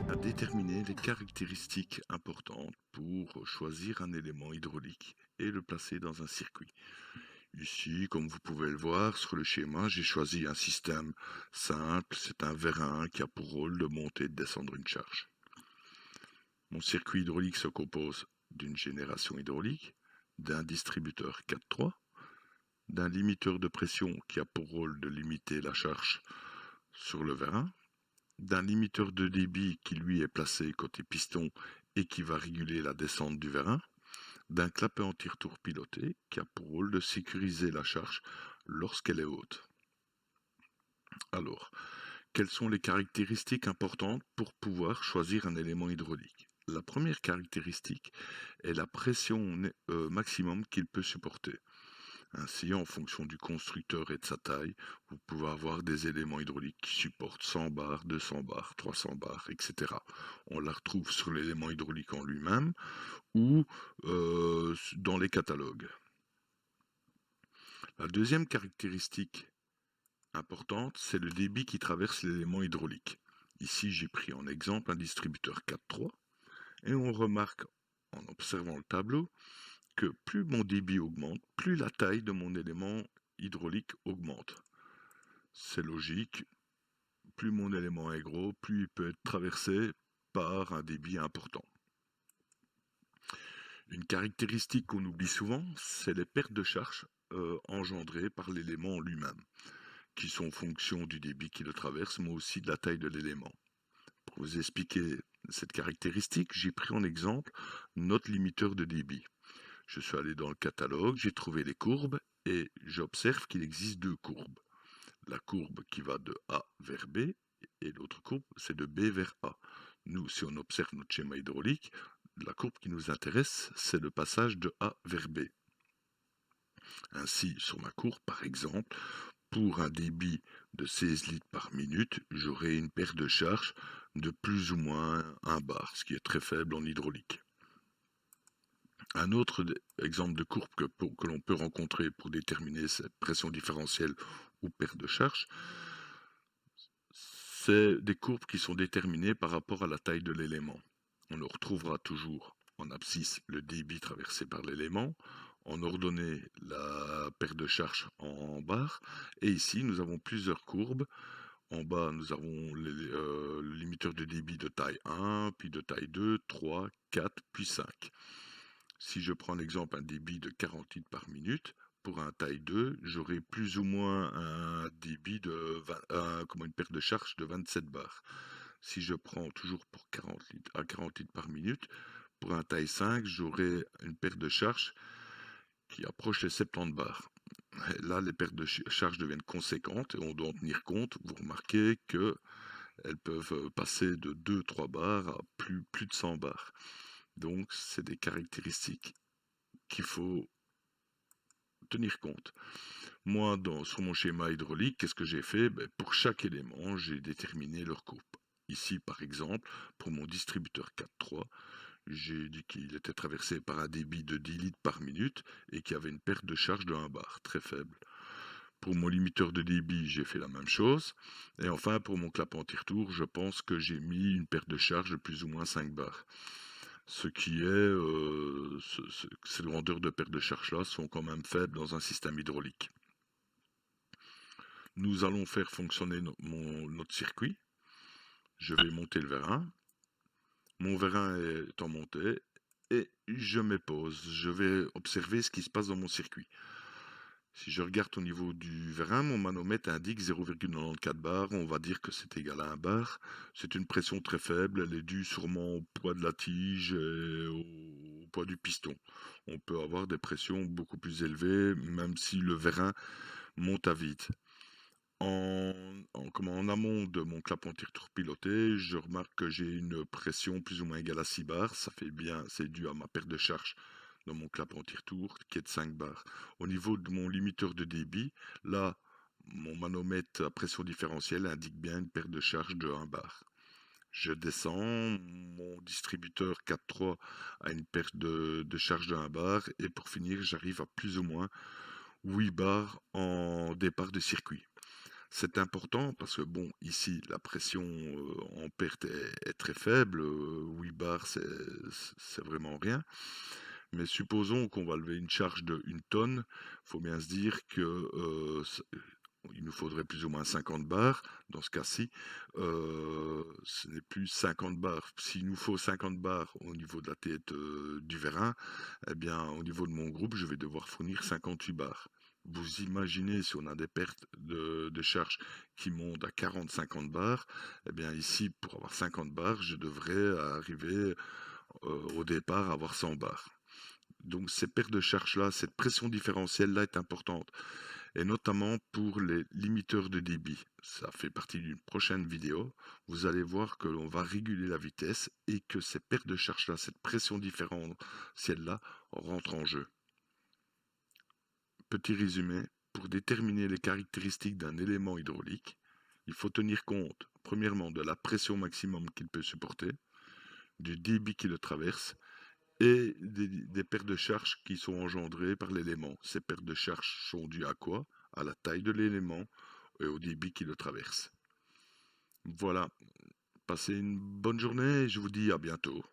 À déterminer les caractéristiques importantes pour choisir un élément hydraulique et le placer dans un circuit. Ici, comme vous pouvez le voir sur le schéma, j'ai choisi un système simple, c'est un vérin qui a pour rôle de monter et de descendre une charge. Mon circuit hydraulique se compose d'une génération hydraulique, d'un distributeur 4-3, d'un limiteur de pression qui a pour rôle de limiter la charge sur le vérin, d'un limiteur de débit qui lui est placé côté piston et qui va réguler la descente du vérin, d'un clapet anti-retour piloté qui a pour rôle de sécuriser la charge lorsqu'elle est haute. Alors, quelles sont les caractéristiques importantes pour pouvoir choisir un élément hydraulique? La première caractéristique est la pression maximum qu'il peut supporter. Ainsi, en fonction du constructeur et de sa taille, vous pouvez avoir des éléments hydrauliques qui supportent 100 bars, 200 bars, 300 bars, etc. On la retrouve sur l'élément hydraulique en lui-même ou dans les catalogues. La deuxième caractéristique importante, c'est le débit qui traverse l'élément hydraulique. Ici, j'ai pris en exemple un distributeur 4-3 et on remarque en observant le tableau que plus mon débit augmente, plus la taille de mon élément hydraulique augmente. C'est logique, plus mon élément est gros, plus il peut être traversé par un débit important. Une caractéristique qu'on oublie souvent, c'est les pertes de charge engendrées par l'élément lui-même, qui sont en fonction du débit qui le traverse, mais aussi de la taille de l'élément. Pour vous expliquer cette caractéristique, j'ai pris en exemple notre limiteur de débit. Je suis allé dans le catalogue, j'ai trouvé les courbes et j'observe qu'il existe deux courbes. La courbe qui va de A vers B et l'autre courbe, c'est de B vers A. Nous, si on observe notre schéma hydraulique, la courbe qui nous intéresse, c'est le passage de A vers B. Ainsi, sur ma courbe, par exemple, pour un débit de 16 litres par minute, j'aurai une perte de charge de plus ou moins 1 bar, ce qui est très faible en hydraulique. Un autre exemple de courbe que l'on peut rencontrer pour déterminer cette pression différentielle ou perte de charge, c'est des courbes qui sont déterminées par rapport à la taille de l'élément. On le retrouvera toujours en abscisse le débit traversé par l'élément, en ordonnée la perte de charge en barre, et ici nous avons plusieurs courbes. En bas nous avons le limiteur de débit de taille 1, puis de taille 2, 3, 4, puis 5. Si je prends l'exemple un débit de 40 litres par minute, pour un taille 2, j'aurai plus ou moins un débit de une perte de charge de 27 bars. Si je prends toujours pour 40 litres, à 40 litres par minute, pour un taille 5, j'aurai une perte de charge qui approche les 70 bars. Et là, les pertes de charge deviennent conséquentes et on doit en tenir compte. Vous remarquez qu'elles peuvent passer de 2-3 bars à plus de 100 bars. Donc, c'est des caractéristiques qu'il faut tenir compte. Moi, sur mon schéma hydraulique, qu'est-ce que j'ai fait? Pour chaque élément, j'ai déterminé leur courbe. Ici, par exemple, pour mon distributeur 4-3, j'ai dit qu'il était traversé par un débit de 10 litres par minute et qu'il y avait une perte de charge de 1 bar, très faible. Pour mon limiteur de débit, j'ai fait la même chose. Et enfin, pour mon clapet anti-retour, je pense que j'ai mis une perte de charge de plus ou moins 5 bars. Ce qui est, ces grandeurs de perte de charge-là sont quand même faibles dans un système hydraulique. Nous allons faire fonctionner notre circuit. Je vais monter le vérin. Mon vérin est en montée et je me pose. Je vais observer ce qui se passe dans mon circuit. Si je regarde au niveau du vérin, mon manomètre indique 0,94 bar. On va dire que c'est égal à 1 bar. C'est une pression très faible. Elle est due sûrement au poids de la tige et au poids du piston. On peut avoir des pressions beaucoup plus élevées, même si le vérin monte à vide. En amont de mon clapet anti-retour piloté, je remarque que j'ai une pression plus ou moins égale à 6 bars. Ça fait bien, c'est dû à ma perte de charge dans mon clapet anti-retour qui est de 5 bars. Au niveau de mon limiteur de débit, là, mon manomètre à pression différentielle indique bien une perte de charge de 1 bar. Je descends, mon distributeur 4.3 a une perte de charge de 1 bar et pour finir, j'arrive à plus ou moins 8 bars en départ de circuit. C'est important parce que bon, ici, la pression en perte est très faible. 8 bars, c'est vraiment rien. Mais supposons qu'on va lever une charge de 1 tonne, il faut bien se dire que il nous faudrait plus ou moins 50 bars. Dans ce cas-ci, ce n'est plus 50 bars. S'il nous faut 50 bars au niveau de la tête du vérin, eh bien, au niveau de mon groupe, je vais devoir fournir 58 bars. Vous imaginez si on a des pertes de charge qui montent à 40-50 bars, eh bien ici, pour avoir 50 bars, je devrais arriver au départ à avoir 100 bars. Donc ces pertes de charge-là, cette pression différentielle-là est importante, et notamment pour les limiteurs de débit. Ça fait partie d'une prochaine vidéo. Vous allez voir que l'on va réguler la vitesse et que ces pertes de charge-là, cette pression différentielle-là, rentre en jeu. Petit résumé, pour déterminer les caractéristiques d'un élément hydraulique, il faut tenir compte, premièrement, de la pression maximum qu'il peut supporter, du débit qui le traverse, et des pertes de charge qui sont engendrées par l'élément. Ces pertes de charge sont dues à quoi? À la taille de l'élément et au débit qui le traverse. Voilà, passez une bonne journée et je vous dis à bientôt.